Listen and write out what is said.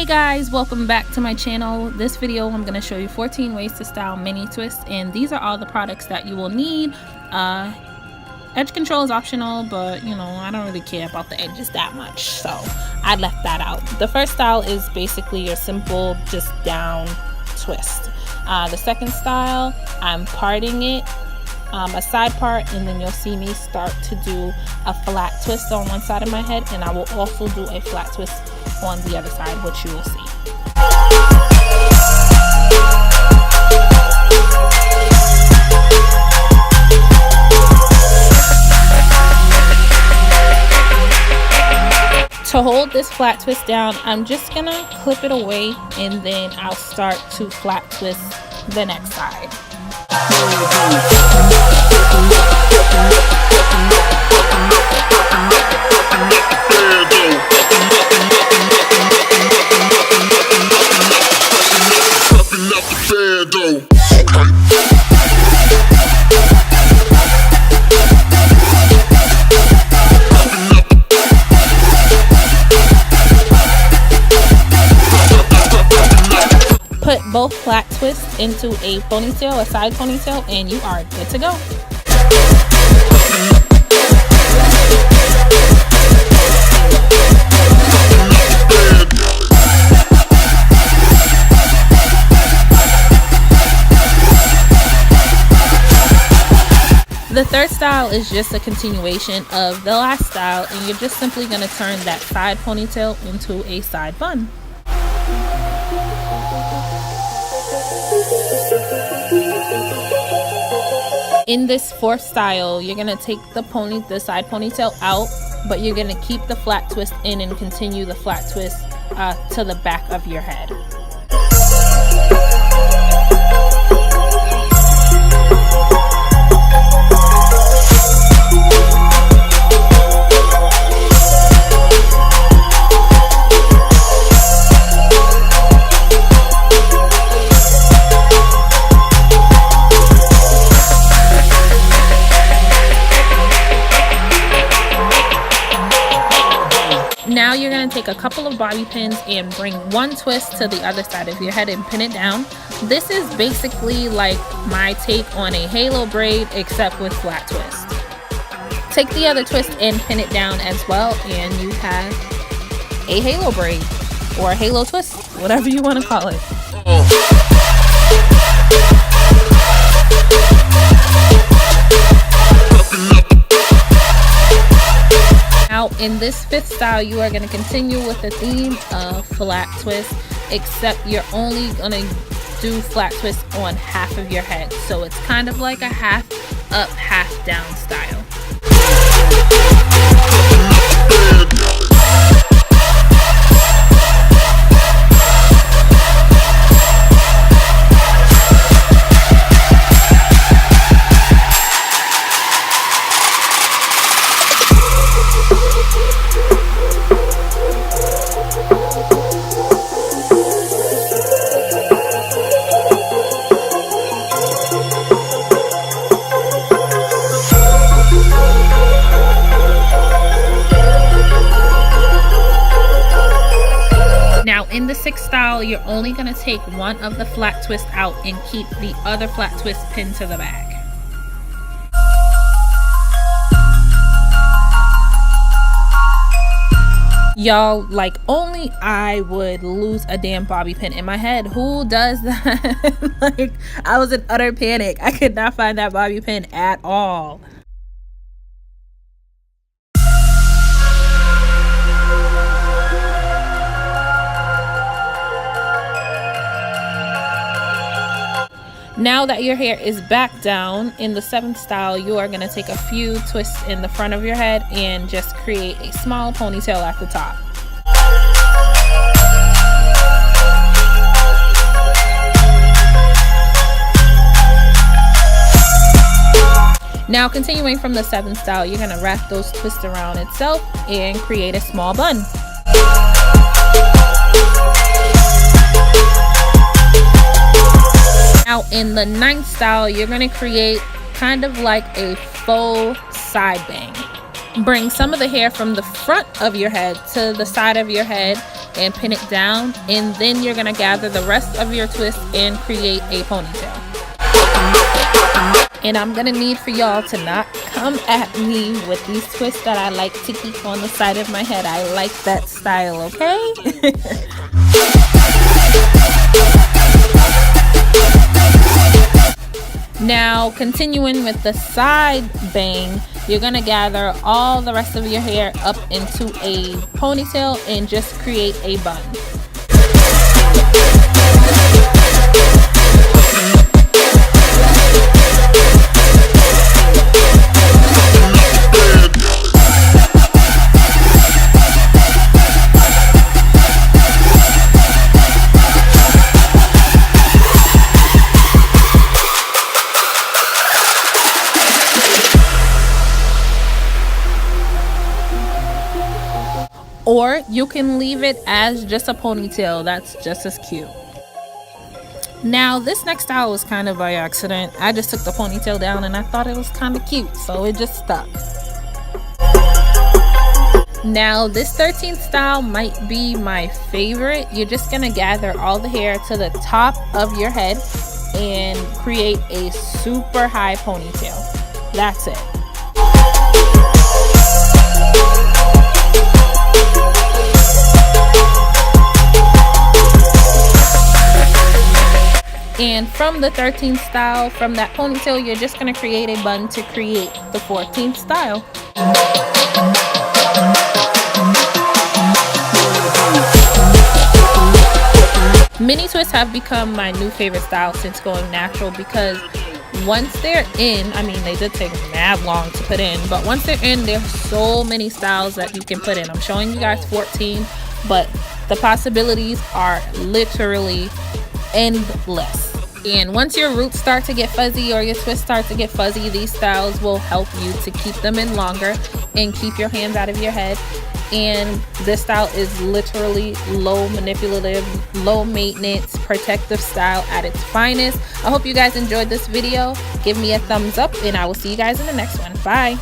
Hey guys, welcome back to my channel. This video I'm going to show you 14 ways to style mini twists, and these are all the products that you will need. Edge control is optional, but you know, I don't really care about the edges that much, so I left that out. The first style is basically your simple just down twist. The second style, I'm parting it, a side part, and then you'll see me start to do a flat twist on one side of my head, and I will also do a flat twist on the other side, which you will see. To hold this flat twist down, I'm just gonna clip it away, and then I'll start to flat twist the next side. Put both flat twists into a ponytail, a side ponytail, and you are good to go. The third style is just a continuation of the last style, and you're just simply going to turn that side ponytail into a side bun. In this fourth style, you're going to take the side ponytail out, but you're going to keep the flat twist in and continue the flat twist to the back of your head. Now you're going to take a couple of bobby pins and bring one twist to the other side of your head and pin it down. This is basically like my take on a halo braid, except with flat twist. Take the other twist and pin it down as well, and you have a halo braid or a halo twist, whatever you want to call it. Now in this fifth style, you are going to continue with the theme of flat twist, except you're only going to do flat twist on half of your head. So it's kind of like a half up, half down style. In the sixth style, you're only going to take one of the flat twists out and keep the other flat twist pinned to the back. Y'all, like, only I would lose a damn bobby pin in my head. Who does that? Like, I was in utter panic. I could not find that bobby pin at all. Now that your hair is back down, in the seventh style, you are going to take a few twists in the front of your head and just create a small ponytail at the top. Now continuing from the seventh style, you're going to wrap those twists around itself and create a small bun. Now in the ninth style, you're going to create kind of like a faux side bang. Bring some of the hair from the front of your head to the side of your head and pin it down, and then you're gonna gather the rest of your twist and create a ponytail. And I'm gonna need for y'all to not come at me with these twists that I like to keep on the side of my head. I like that style, okay? Now, continuing with the side bang, you're gonna gather all the rest of your hair up into a ponytail and just create a bun. Or you can leave it as just a ponytail. That's just as cute. Now, this next style was kind of by accident. I just took the ponytail down and I thought it was kind of cute, so it just stuck. Now, this 13th style might be my favorite. You're just gonna gather all the hair to the top of your head and create a super high ponytail. That's it. And from the 13th style, from that ponytail, you're just going to create a bun to create the 14th style. Mini twists have become my new favorite style since going natural, because once they're in, I mean, they did take mad long to put in, but once they're in, there's so many styles that you can put in. I'm showing you guys 14, but the possibilities are literally endless. And once your roots start to get fuzzy or your twists start to get fuzzy, these styles will help you to keep them in longer and keep your hands out of your head. And this style is literally low manipulative, low maintenance, protective style at its finest. I hope you guys enjoyed this video. Give me a thumbs up and I will see you guys in the next one. Bye.